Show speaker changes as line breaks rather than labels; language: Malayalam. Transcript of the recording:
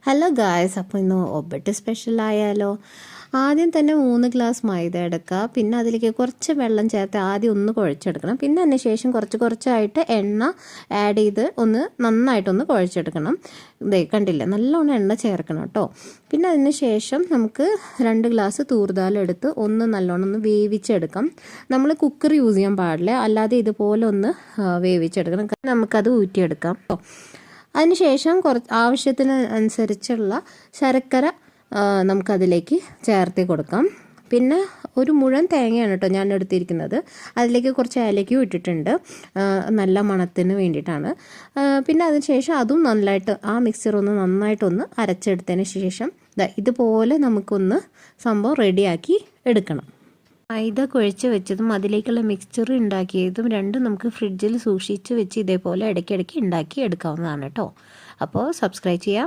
ഹലോ ഗായ്സ്, അപ്പോൾ ഇന്ന് ഒബറ്റ് സ്പെഷ്യൽ ആയാലോ. ആദ്യം തന്നെ 3 ഗ്ലാസ് മൈദ എടുക്കുക. പിന്നെ അതിലേക്ക് കുറച്ച് വെള്ളം ചേർത്ത് ആദ്യം ഒന്ന് കുഴച്ചെടുക്കണം. പിന്നെ അതിന് ശേഷം കുറച്ചായിട്ട് എണ്ണ ആഡ് ചെയ്ത് ഒന്ന് നന്നായിട്ടൊന്ന് കുഴച്ചെടുക്കണം. ഇതേ കണ്ടില്ല, നല്ലോണം എണ്ണ ചേർക്കണം കേട്ടോ. പിന്നെ അതിന് ശേഷം നമുക്ക് 2 ഗ്ലാസ് തൂർദാൽ എടുത്ത് ഒന്ന് നല്ലോണം ഒന്ന് വേവിച്ചെടുക്കാം. നമ്മൾ കുക്കർ യൂസ് ചെയ്യാൻ പാടില്ല, അല്ലാതെ ഇതുപോലെ ഒന്ന് വേവിച്ചെടുക്കണം. നമുക്കത് ഊറ്റിയെടുക്കാം കേട്ടോ. അതിനുശേഷം ആവശ്യത്തിന് അനുസരിച്ചുള്ള ശർക്കര നമുക്കതിലേക്ക് ചേർത്ത് കൊടുക്കാം. പിന്നെ ഒരു മുഴുവൻ തേങ്ങയാണ് കേട്ടോ ഞാൻ എടുത്തിരിക്കുന്നത്. അതിലേക്ക് കുറച്ച് ഏലക്കയും ഇട്ടിട്ടുണ്ട്, നല്ല മണത്തിന് വേണ്ടിയിട്ടാണ്. പിന്നെ അതിനുശേഷം അതും നന്നായിട്ട് ആ മിക്സർ ഒന്ന് നന്നായിട്ടൊന്ന് അരച്ചെടുത്തതിന് ശേഷം ഇതുപോലെ നമുക്കൊന്ന് സംഭവം റെഡിയാക്കി എടുക്കണം. മൈദ കുഴച്ച് വെച്ചതും അതിലേക്കുള്ള മിക്സ്ചർ ഉണ്ടാക്കിയതും രണ്ടും നമുക്ക് ഫ്രിഡ്ജിൽ സൂക്ഷിച്ച് വെച്ച് ഇതേപോലെ ഇടയ്ക്കിടയ്ക്ക് ഉണ്ടാക്കി എടുക്കാവുന്നതാണ് കേട്ടോ. അപ്പോൾ സബ്സ്ക്രൈബ് ചെയ്യാം.